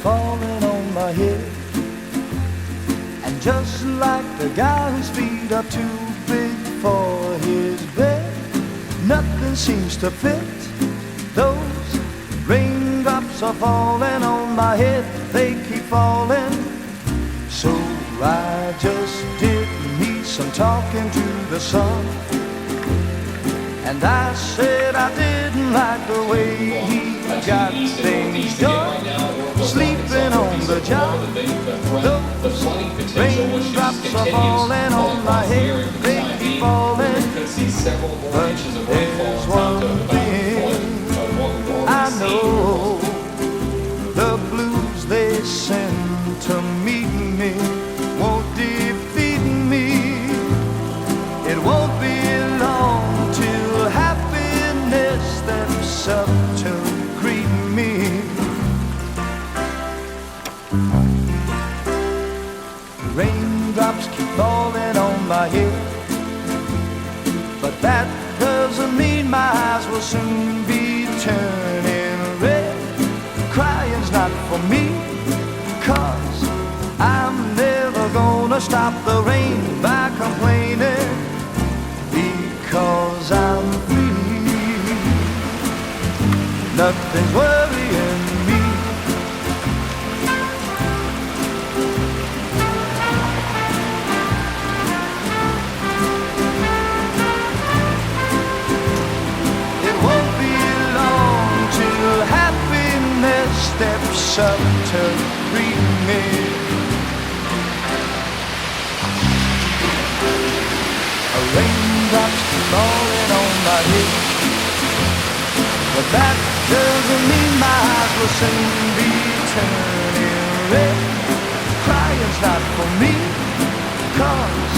falling on my head. And just like the guy whose feet are too big for his bed, nothing seems to fit. Those raindrops are falling on my head, they keep falling. So I just did me some talking to the sun, and I said I didn't like the way he got things done, sleeping on the job. Those raindrops are falling on my head, they keep falling. But there's one thing I know, the blues they send to meet me won't defeat me. It won't be long till happiness steps up to greet me. Raindrops keep falling on my head, but that doesn't mean my eyes will soon be turning red. Crying's not for me, 'cause I'm never gonna stop the rain by complaining, because I'm free. Nothing's worrying me. It won't be long till happiness steps up to greet me. Raindrops keep falling on my head, but that doesn't mean my eyes will soon be turning red. Crying's not for me, 'cause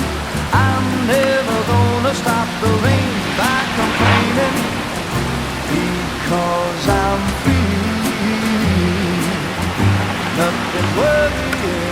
I'm never gonna stop the rain by complaining, because I'm free. Nothing's worrying